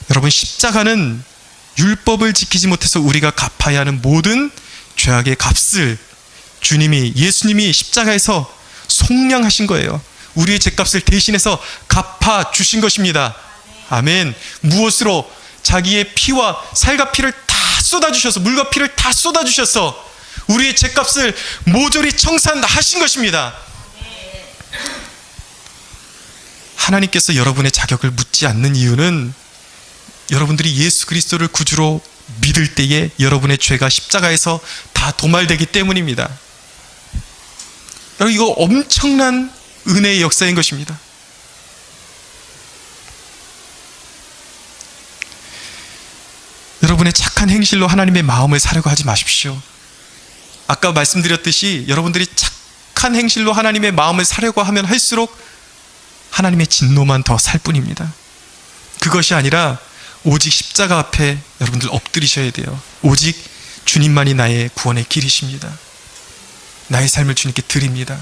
여러분, 십자가는 율법을 지키지 못해서 우리가 갚아야 하는 모든 죄악의 값을 주님이, 예수님이 십자가에서 속량하신 거예요. 우리의 죄값을 대신해서 갚아 주신 것입니다. 아멘. 무엇으로? 자기의 피와 살과 피를 다 쏟아주셔서, 물과 피를 다 쏟아주셔서 우리의 죄값을 모조리 청산하신 것입니다. 하나님께서 여러분의 자격을 묻지 않는 이유는 여러분들이 예수 그리스도를 구주로 믿을 때에 여러분의 죄가 십자가에서 다 도말되기 때문입니다. 여러분, 이거 엄청난 은혜의 역사인 것입니다. 여러분의 착한 행실로 하나님의 마음을 사려고 하지 마십시오. 아까 말씀드렸듯이 여러분들이 착한 행실로 하나님의 마음을 사려고 하면 할수록 하나님의 진노만 더 살 뿐입니다. 그것이 아니라 오직 십자가 앞에 여러분들 엎드리셔야 돼요. 오직 주님만이 나의 구원의 길이십니다. 나의 삶을 주님께 드립니다.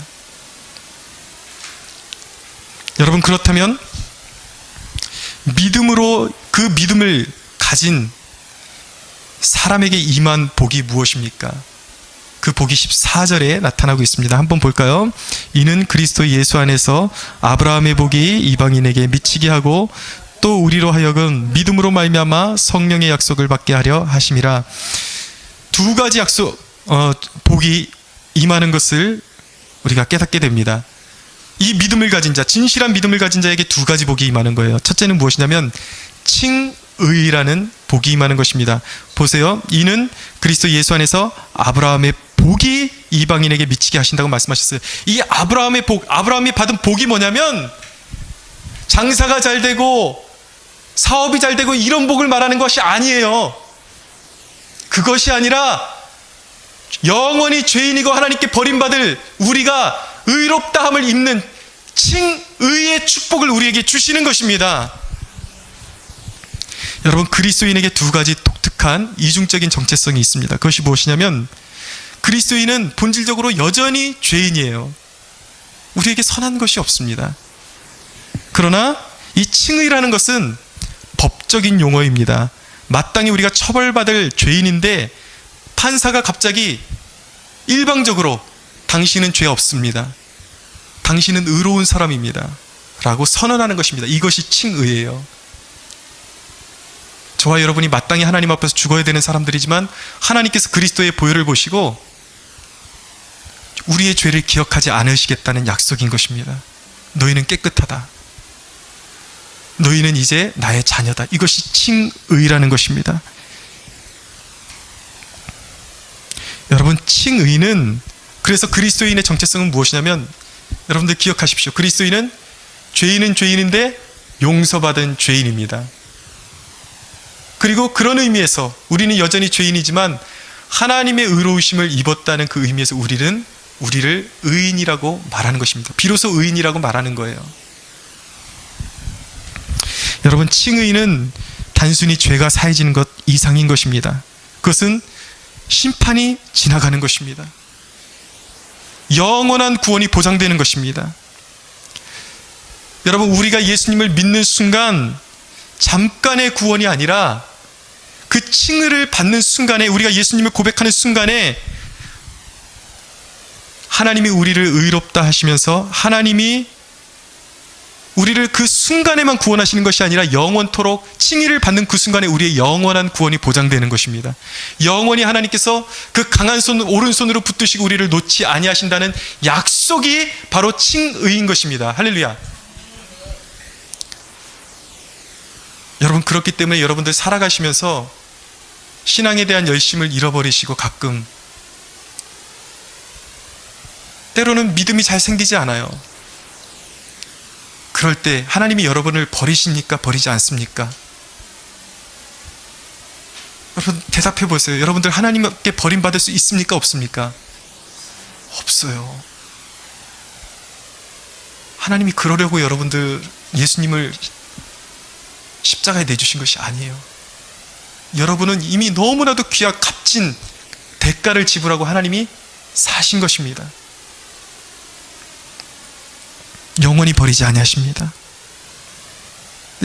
여러분, 그렇다면 믿음으로 그 믿음을 가진 사람에게 임한 복이 무엇입니까? 그 복이 14절에 나타나고 있습니다. 한번 볼까요? 이는 그리스도 예수 안에서 아브라함의 복이 이방인에게 미치게 하고 또 우리로 하여금 믿음으로 말미암아 성령의 약속을 받게 하려 하심이라. 두 가지 복이 임하는 것을 우리가 깨닫게 됩니다. 이 믿음을 가진 자, 진실한 믿음을 가진 자에게 두 가지 복이 임하는 거예요. 첫째는 무엇이냐면 칭의라는 복이 임하는 것입니다. 보세요. 이는 그리스도 예수 안에서 아브라함의 복이 이방인에게 미치게 하신다고 말씀하셨어요. 이 아브라함의 복, 아브라함이 받은 복이 뭐냐면 장사가 잘 되고 사업이 잘 되고 이런 복을 말하는 것이 아니에요. 그것이 아니라 영원히 죄인이고 하나님께 버림받을 우리가 의롭다함을 입는 칭의의 축복을 우리에게 주시는 것입니다. 여러분, 그리스도인에게 두 가지 독특한 이중적인 정체성이 있습니다. 그것이 무엇이냐면 그리스도인은 본질적으로 여전히 죄인이에요. 우리에게 선한 것이 없습니다. 그러나 이 칭의라는 것은 법적인 용어입니다. 마땅히 우리가 처벌받을 죄인인데 판사가 갑자기 일방적으로 당신은 죄 없습니다, 당신은 의로운 사람입니다 라고 선언하는 것입니다. 이것이 칭의예요. 저와 여러분이 마땅히 하나님 앞에서 죽어야 되는 사람들이지만 하나님께서 그리스도의 보혈을 보시고 우리의 죄를 기억하지 않으시겠다는 약속인 것입니다. 너희는 깨끗하다, 너희는 이제 나의 자녀다. 이것이 칭의라는 것입니다. 여러분, 칭의는, 그래서 그리스도인의 정체성은 무엇이냐면, 여러분들 기억하십시오. 그리스도인은 죄인은 죄인인데 용서받은 죄인입니다. 그리고 그런 의미에서 우리는 여전히 죄인이지만 하나님의 의로우심을 입었다는 그 의미에서 우리를 의인이라고 말하는 것입니다. 비로소 의인이라고 말하는 거예요. 여러분, 칭의는 단순히 죄가 사해지는 것 이상인 것입니다. 그것은 심판이 지나가는 것입니다. 영원한 구원이 보장되는 것입니다. 여러분, 우리가 예수님을 믿는 순간 잠깐의 구원이 아니라 그 칭의를 받는 순간에, 우리가 예수님을 고백하는 순간에 하나님이 우리를 의롭다 하시면서 하나님이 우리를 그 순간에만 구원하시는 것이 아니라 영원토록 칭의를 받는 그 순간에 우리의 영원한 구원이 보장되는 것입니다. 영원히 하나님께서 그 강한 손, 오른손으로 붙드시고 우리를 놓지 아니하신다는 약속이 바로 칭의인 것입니다. 할렐루야. 여러분, 그렇기 때문에 여러분들 살아가시면서 신앙에 대한 열심을 잃어버리시고 가끔 때로는 믿음이 잘 생기지 않아요. 그럴 때 하나님이 여러분을 버리십니까? 버리지 않습니까? 여러분, 대답해 보세요. 여러분들 하나님께 버림받을 수 있습니까? 없습니까? 없어요. 하나님이 그러려고 여러분들 예수님을 십자가에 내주신 것이 아니에요. 여러분은 이미 너무나도 귀하고 값진 대가를 지불하고 하나님이 사신 것입니다. 영원히 버리지 아니하십니다.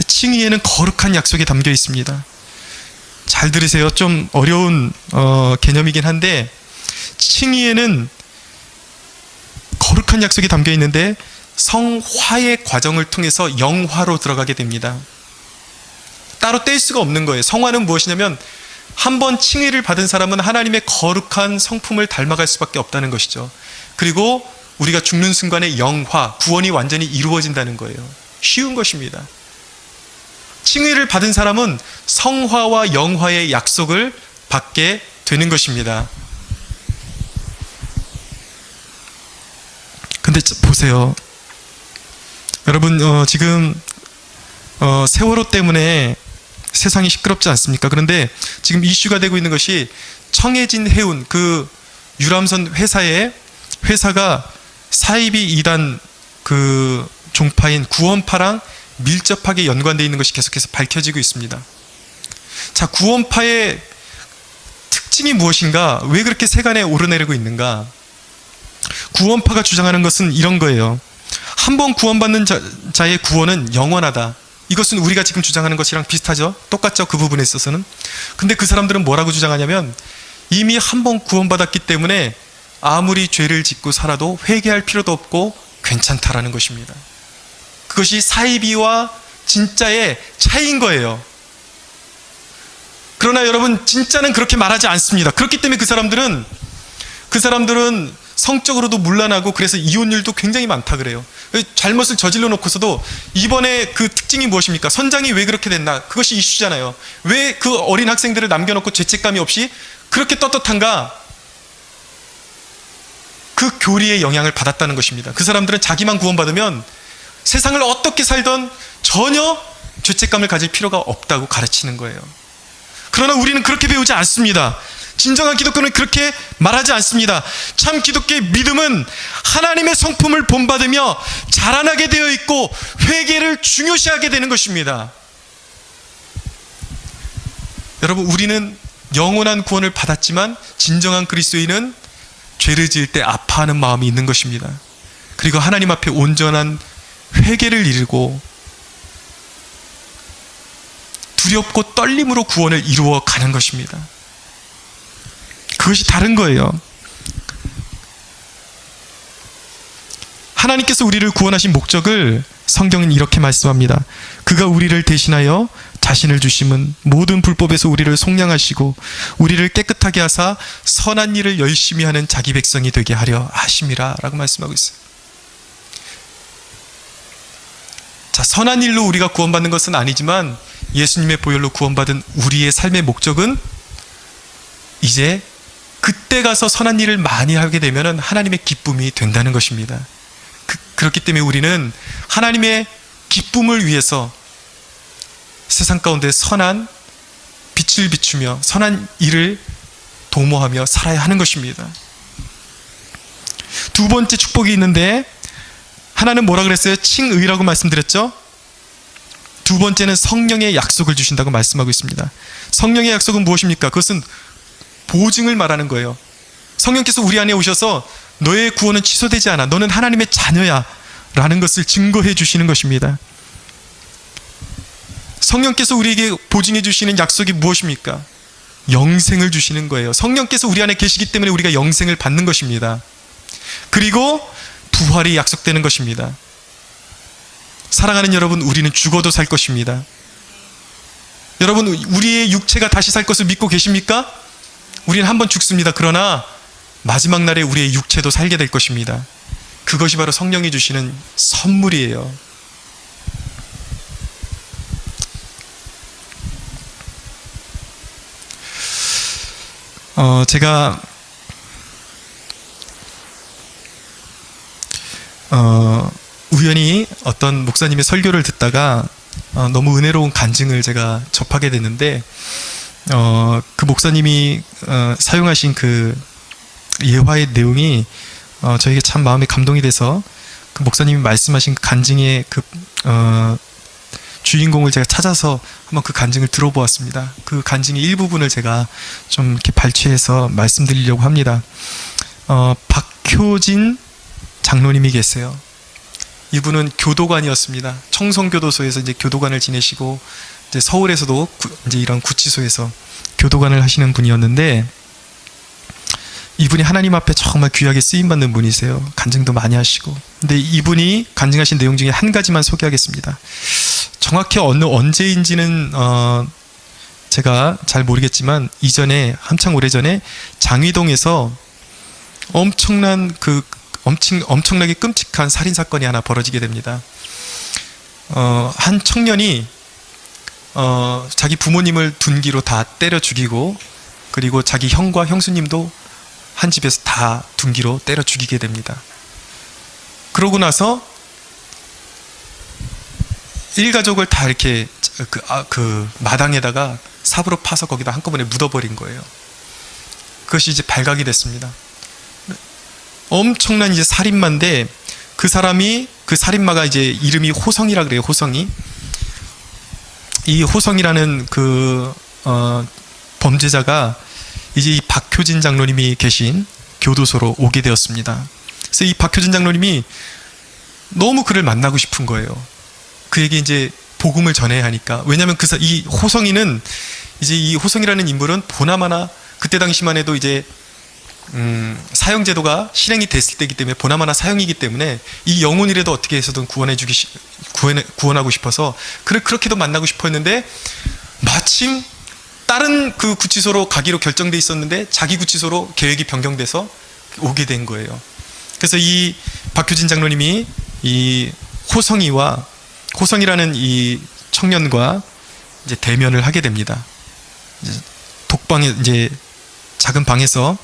칭의에는 거룩한 약속이 담겨 있습니다. 잘 들으세요. 좀 어려운 개념이긴 한데 칭의에는 거룩한 약속이 담겨 있는데 성화의 과정을 통해서 영화로 들어가게 됩니다. 따로 뗄 수가 없는 거예요. 성화는 무엇이냐면 한 번 칭의를 받은 사람은 하나님의 거룩한 성품을 닮아갈 수밖에 없다는 것이죠. 그리고 우리가 죽는 순간에 영화, 구원이 완전히 이루어진다는 거예요. 쉬운 것입니다. 칭의를 받은 사람은 성화와 영화의 약속을 받게 되는 것입니다. 근데 보세요. 여러분, 지금 세월호 때문에 세상이 시끄럽지 않습니까? 그런데 지금 이슈가 되고 있는 것이 청해진 해운, 그 유람선 회사가 사이비 2단 그 종파인 구원파랑 밀접하게 연관되어 있는 것이 계속해서 밝혀지고 있습니다. 자, 구원파의 특징이 무엇인가? 왜 그렇게 세간에 오르내리고 있는가? 구원파가 주장하는 것은 이런 거예요. 한 번 구원받는 자의 구원은 영원하다. 이것은 우리가 지금 주장하는 것이랑 비슷하죠? 똑같죠? 그 부분에 있어서는. 근데 그 사람들은 뭐라고 주장하냐면 이미 한 번 구원받았기 때문에 아무리 죄를 짓고 살아도 회개할 필요도 없고 괜찮다라는 것입니다. 그것이 사이비와 진짜의 차이인 거예요. 그러나 여러분, 진짜는 그렇게 말하지 않습니다. 그렇기 때문에 그 사람들은 성적으로도 문란하고 그래서 이혼율도 굉장히 많다 그래요. 잘못을 저질러 놓고서도 이번에 그 특징이 무엇입니까? 선장이 왜 그렇게 됐나? 그것이 이슈잖아요. 왜 그 어린 학생들을 남겨놓고 죄책감이 없이 그렇게 떳떳한가? 그 교리의 영향을 받았다는 것입니다. 그 사람들은 자기만 구원받으면 세상을 어떻게 살던 전혀 죄책감을 가질 필요가 없다고 가르치는 거예요. 그러나 우리는 그렇게 배우지 않습니다. 진정한 기독교는 그렇게 말하지 않습니다. 참 기독교의 믿음은 하나님의 성품을 본받으며 자라나게 되어 있고 회개를 중요시하게 되는 것입니다. 여러분, 우리는 영원한 구원을 받았지만 진정한 그리스도인은 죄를 지을 때 아파하는 마음이 있는 것입니다. 그리고 하나님 앞에 온전한 회개를 이루고 두렵고 떨림으로 구원을 이루어 가는 것입니다. 그것이 다른 거예요. 하나님께서 우리를 구원하신 목적을 성경은 이렇게 말씀합니다. 그가 우리를 대신하여 자신을 주심은 모든 불법에서 우리를 속량하시고 우리를 깨끗하게 하사 선한 일을 열심히 하는 자기 백성이 되게 하려 하심이라 라고 말씀하고 있어요. 자, 선한 일로 우리가 구원받는 것은 아니지만 예수님의 보혈로 구원받은 우리의 삶의 목적은 이제 그때 가서 선한 일을 많이 하게 되면 하나님의 기쁨이 된다는 것입니다. 그렇기 때문에 우리는 하나님의 기쁨을 위해서 세상 가운데 선한 빛을 비추며 선한 일을 도모하며 살아야 하는 것입니다. 두 번째 축복이 있는데 하나는 뭐라 그랬어요? 칭의라고 말씀드렸죠? 두 번째는 성령의 약속을 주신다고 말씀하고 있습니다. 성령의 약속은 무엇입니까? 그것은 보증을 말하는 거예요. 성령께서 우리 안에 오셔서 너의 구원은 취소되지 않아. 너는 하나님의 자녀야 라는 것을 증거해 주시는 것입니다. 성령께서 우리에게 보증해 주시는 약속이 무엇입니까? 영생을 주시는 거예요. 성령께서 우리 안에 계시기 때문에 우리가 영생을 받는 것입니다. 그리고 부활이 약속되는 것입니다. 사랑하는 여러분, 우리는 죽어도 살 것입니다. 여러분, 우리의 육체가 다시 살 것을 믿고 계십니까? 우리는 한번 죽습니다. 그러나 마지막 날에 우리의 육체도 살게 될 것입니다. 그것이 바로 성령이 주시는 선물이에요. 제가 우연히 어떤 목사님의 설교를 듣다가 너무 은혜로운 간증을 제가 접하게 됐는데 그 목사님이 사용하신 그 예화의 내용이 저에게 참 마음에 감동이 돼서 그 목사님이 말씀하신 간증의 그 주인공을 제가 찾아서 한번 그 간증을 들어보았습니다. 그 간증의 일부분을 제가 좀 이렇게 발췌해서 말씀드리려고 합니다. 박효진 장로님이 계세요. 이분은 교도관이었습니다. 청송교도소에서 이제 교도관을 지내시고 이제 서울에서도 이제 이런 구치소에서 교도관을 하시는 분이었는데 이분이 하나님 앞에 정말 귀하게 쓰임받는 분이세요. 간증도 많이 하시고. 근데 이분이 간증하신 내용 중에 한 가지만 소개하겠습니다. 정확히 언제인지는 제가 잘 모르겠지만 이전에 한창 오래전에 장위동에서 엄청나게 끔찍한 살인사건이 하나 벌어지게 됩니다. 한 청년이 자기 부모님을 둔기로 다 때려 죽이고, 그리고 자기 형과 형수님도 한 집에서 다 둔기로 때려 죽이게 됩니다. 그러고 나서 일가족을 다 이렇게 그 마당에다가 삽으로 파서 거기다 한꺼번에 묻어버린 거예요. 그것이 이제 발각이 됐습니다. 엄청난 이제 살인마인데, 그 살인마가 이제 이름이 호성이라 그래요. 호성이. 이 호성이라는 범죄자가 이제 이 박효진 장로님이 계신 교도소로 오게 되었습니다. 그래서 이 박효진 장로님이 너무 그를 만나고 싶은 거예요. 그에게 이제 복음을 전해야 하니까. 왜냐하면 이 호성이는, 이제 이 호성이라는 인물은 보나마나 그때 당시만 해도 이제 사형제도가 실행이 됐을 때이기 때문에 보나마나 사형이기 때문에 이 영혼이라도 어떻게 해서든 구원하고 싶어서 그를 그렇게도 만나고 싶어 했는데, 마침 다른 그 구치소로 가기로 결정돼 있었는데 자기 구치소로 계획이 변경돼서 오게 된 거예요. 그래서 이 박효진 장로님이 이 호성이라는 이 청년과 이제 대면을 하게 됩니다. 이제 독방에, 이제 작은 방에서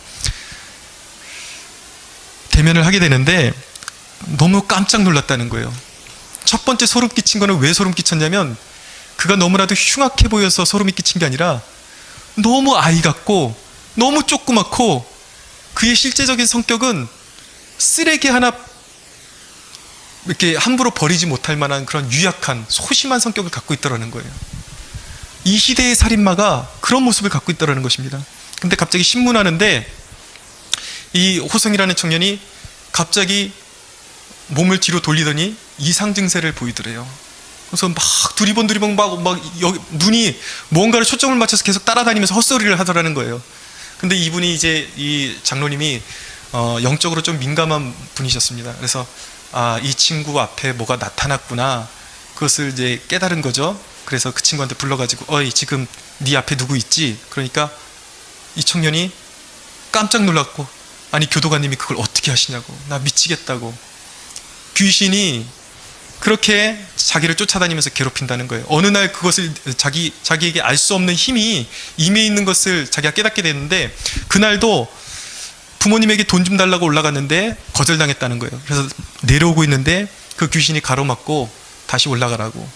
대면을 하게 되는데 너무 깜짝 놀랐다는 거예요. 첫 번째 소름 끼친 거는 왜 소름 끼쳤냐면, 그가 너무나도 흉악해 보여서 소름이 끼친 게 아니라 너무 아이 같고 너무 조그맣고, 그의 실제적인 성격은 쓰레기 하나 이렇게 함부로 버리지 못할 만한 그런 유약한 소심한 성격을 갖고 있더라는 거예요. 이 시대의 살인마가 그런 모습을 갖고 있더라는 것입니다. 근데 갑자기 신문하는데 이 호성이라는 청년이 갑자기 몸을 뒤로 돌리더니 이상 증세를 보이더래요. 그래서 막 두리번 막 눈이 뭔가를 초점을 맞춰서 계속 따라다니면서 헛소리를 하더라는 거예요. 근데 이분이 이제 이 장로님이 영적으로 좀 민감한 분이셨습니다. 그래서 이 친구 앞에 뭐가 나타났구나, 그것을 이제 깨달은 거죠. 그래서 그 친구한테 불러가지고, 어이, 지금 네 앞에 누구 있지? 그러니까 이 청년이 깜짝 놀랐고, 아니 교도관님이 그걸 어떻게 하시냐고, 나 미치겠다고. 귀신이 그렇게 자기를 쫓아다니면서 괴롭힌다는 거예요. 어느 날 그것을 자기에게 알 수 없는 힘이 임해 있는 것을 자기가 깨닫게 됐는데, 그날도 부모님에게 돈 좀 달라고 올라갔는데 거절당했다는 거예요. 그래서 내려오고 있는데 그 귀신이 가로막고 다시 올라가라고,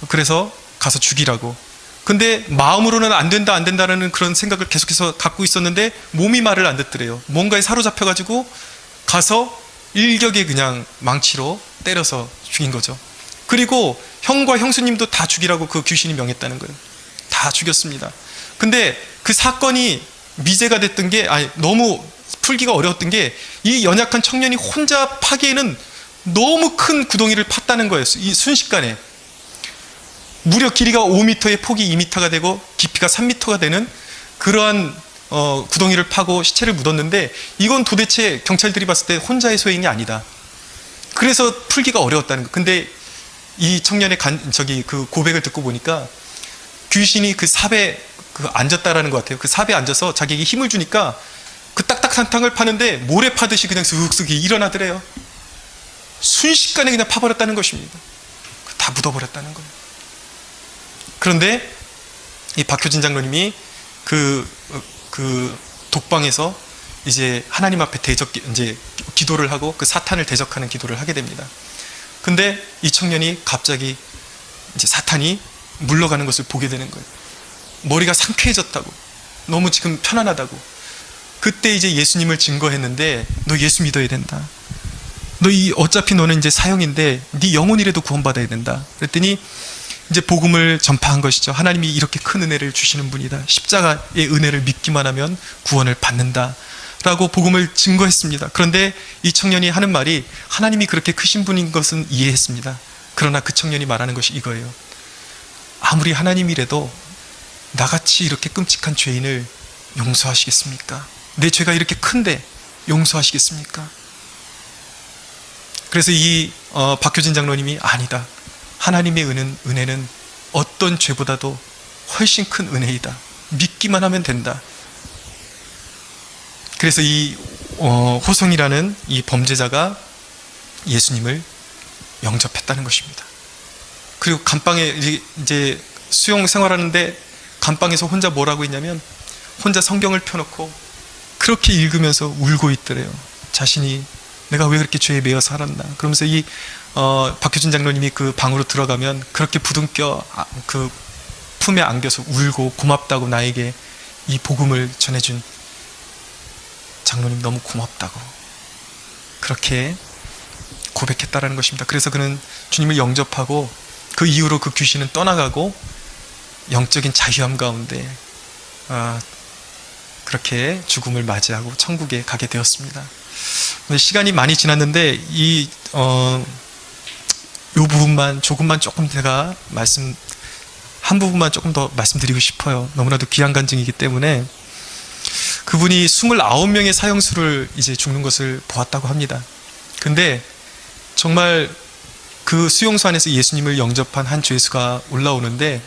그래서 가서 죽이라고. 근데 마음으로는 안 된다라는 그런 생각을 계속해서 갖고 있었는데 몸이 말을 안 듣더래요. 뭔가에 사로잡혀가지고 가서 일격에 그냥 망치로 때려서 죽인 거죠. 그리고 형과 형수님도 다 죽이라고 그 귀신이 명했다는 거예요. 다 죽였습니다. 근데 그 사건이 미제가 됐던 게, 너무 풀기가 어려웠던 게, 이 연약한 청년이 혼자 파기에는 너무 큰 구덩이를 팠다는 거예요. 이 순식간에. 무려 길이가 5m에 폭이 2m가 되고 깊이가 3m가 되는 그러한 구덩이를 파고 시체를 묻었는데, 이건 도대체 경찰들이 봤을 때 혼자의 소행이 아니다. 그래서 풀기가 어려웠다는 거. 근데 이 청년의 그 고백을 듣고 보니까 귀신이 그 삽에 앉았다라는 것 같아요. 그 삽에 앉아서 자기에게 힘을 주니까 그 딱딱한탕을 파는데 모래 파듯이 그냥 슥슥 일어나더래요. 순식간에 그냥 파버렸다는 것입니다. 다 묻어버렸다는 거예요. 그런데 이 박효진 장로님이 그 독방에서 이제 하나님 앞에 이제 기도를 하고 그 사탄을 대적하는 기도를 하게 됩니다. 근데 이 청년이 갑자기 이제 사탄이 물러가는 것을 보게 되는 거예요. 머리가 상쾌해졌다고, 너무 지금 편안하다고. 그때 이제 예수님을 증거했는데, 너 예수 믿어야 된다. 어차피 너는 이제 사형인데 네 영혼이라도 구원받아야 된다. 그랬더니 이제 복음을 전파한 것이죠. 하나님이 이렇게 큰 은혜를 주시는 분이다. 십자가의 은혜를 믿기만 하면 구원을 받는다. 라고 복음을 증거했습니다. 그런데 이 청년이 하는 말이, 하나님이 그렇게 크신 분인 것은 이해했습니다. 그러나 그 청년이 말하는 것이 이거예요. 아무리 하나님이라도 나같이 이렇게 끔찍한 죄인을 용서하시겠습니까? 내 죄가 이렇게 큰데 용서하시겠습니까? 그래서 이 박효진 장로님이 아니다. 하나님의 은혜는 어떤 죄보다도 훨씬 큰 은혜이다. 믿기만 하면 된다. 그래서 이 호송이라는 이 범죄자가 예수님을 영접했다는 것입니다. 그리고 감방에 이제 수용 생활하는데 감방에서 혼자 뭐라고 했냐면 혼자 성경을 펴놓고 그렇게 읽으면서 울고 있더래요. 자신이 내가 왜 그렇게 죄에 매여 살았나. 그러면서 이 박효진 장로님이 그 방으로 들어가면 그렇게 부둥켜 그 품에 안겨서 울고 고맙다고 나에게 이 복음을 전해준 장로님 너무 고맙다고 그렇게 고백했다라는 것입니다. 그래서 그는 주님을 영접하고 그 이후로 그 귀신은 떠나가고 영적인 자유함 가운데 그렇게 죽음을 맞이하고 천국에 가게 되었습니다. 시간이 많이 지났는데 이 부분만 조금 제가 한 부분만 조금 더 말씀드리고 싶어요. 너무나도 귀한 간증이기 때문에. 그분이 29명의 사형수를 이제 죽는 것을 보았다고 합니다. 근데 정말 그 수용소 안에서 예수님을 영접한 한 죄수가 올라오는데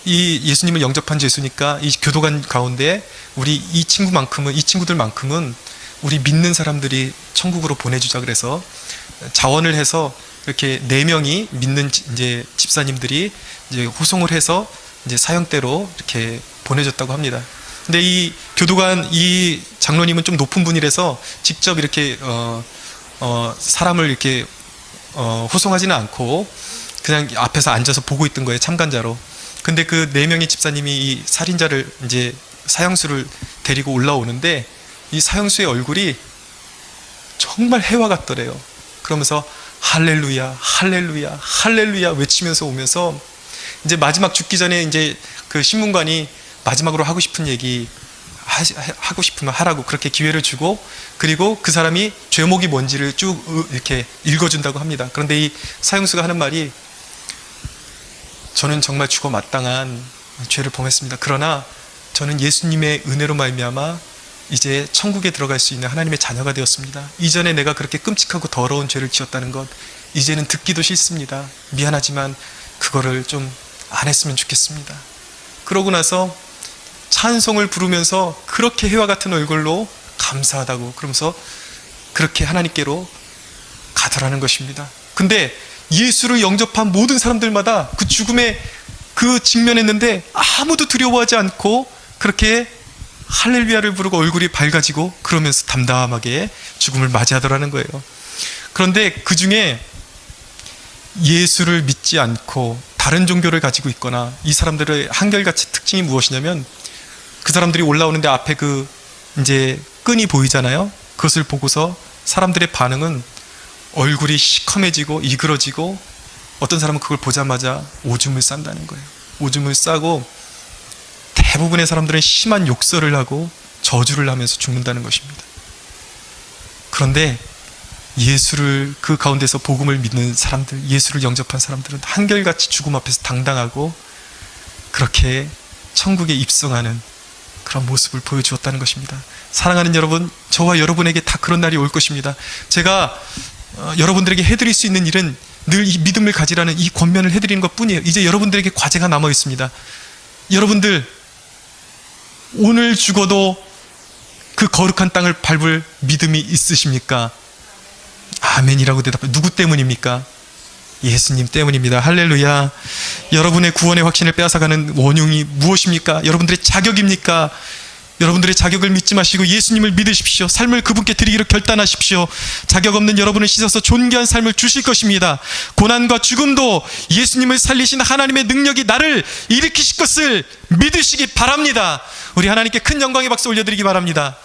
이 예수님을 영접한 죄수니까 이 교도관 가운데 이 친구들만큼은 우리 믿는 사람들이 천국으로 보내주자 그래서 자원을 해서 이렇게 4명이 믿는 이제 집사님들이 이제 호송을 해서 이제 사형대로 이렇게 보내줬다고 합니다. 근데 이 교도관 이 장로님은 좀 높은 분이라서 직접 이렇게 사람을 이렇게 호송하지는 않고 그냥 앞에서 앉아서 보고 있던 거예요, 참관자로. 근데 그 4명의 집사님이 이 살인자를 이제 사형수를 데리고 올라오는데 이 사형수의 얼굴이 정말 해와 같더래요. 그러면서 할렐루야, 할렐루야, 할렐루야 외치면서 오면서 이제 마지막 죽기 전에 이제 그 신문관이 마지막으로 하고 싶은 얘기 하고 싶으면 하라고 그렇게 기회를 주고 그리고 그 사람이 죄목이 뭔지를 쭉 이렇게 읽어준다고 합니다. 그런데 이 사형수가 하는 말이 저는 정말 죽어 마땅한 죄를 범했습니다. 그러나 저는 예수님의 은혜로 말미암아 이제 천국에 들어갈 수 있는 하나님의 자녀가 되었습니다. 이전에 내가 그렇게 끔찍하고 더러운 죄를 지었다는 것 이제는 듣기도 싫습니다. 미안하지만 그거를 좀 안 했으면 좋겠습니다. 그러고 나서 찬송을 부르면서 그렇게 해와 같은 얼굴로 감사하다고 그러면서 그렇게 하나님께로 가더라는 것입니다. 근데 예수를 영접한 모든 사람들마다 그 죽음에 그 직면했는데 아무도 두려워하지 않고 그렇게 할렐루야를 부르고 얼굴이 밝아지고 그러면서 담담하게 죽음을 맞이하더라는 거예요. 그런데 그 중에 예수를 믿지 않고 다른 종교를 가지고 있거나 이 사람들의 한결같이 특징이 무엇이냐면 그 사람들이 올라오는데 앞에 그 이제 끈이 보이잖아요. 그것을 보고서 사람들의 반응은 얼굴이 시커매지고 이그러지고 어떤 사람은 그걸 보자마자 오줌을 싼다는 거예요. 오줌을 싸고 대부분의 사람들은 심한 욕설을 하고 저주를 하면서 죽는다는 것입니다. 그런데 예수를 그 가운데서 복음을 믿는 사람들, 예수를 영접한 사람들은 한결같이 죽음 앞에서 당당하고 그렇게 천국에 입성하는 그런 모습을 보여주었다는 것입니다. 사랑하는 여러분, 저와 여러분에게 다 그런 날이 올 것입니다. 제가 여러분들에게 해드릴 수 있는 일은 늘 이 믿음을 가지라는 이 권면을 해드리는 것 뿐이에요. 이제 여러분들에게 과제가 남아 있습니다. 여러분들 오늘 죽어도 그 거룩한 땅을 밟을 믿음이 있으십니까? 아멘이라고 대답해. 누구 때문입니까? 예수님 때문입니다. 할렐루야. 여러분의 구원의 확신을 빼앗아가는 원흉이 무엇입니까? 여러분들의 자격입니까? 여러분들의 자격을 믿지 마시고 예수님을 믿으십시오. 삶을 그분께 드리기로 결단하십시오. 자격 없는 여러분을 씻어서 존귀한 삶을 주실 것입니다. 고난과 죽음도 예수님을 살리신 하나님의 능력이 나를 일으키실 것을 믿으시기 바랍니다. 우리 하나님께 큰 영광의 박수 올려드리기 바랍니다.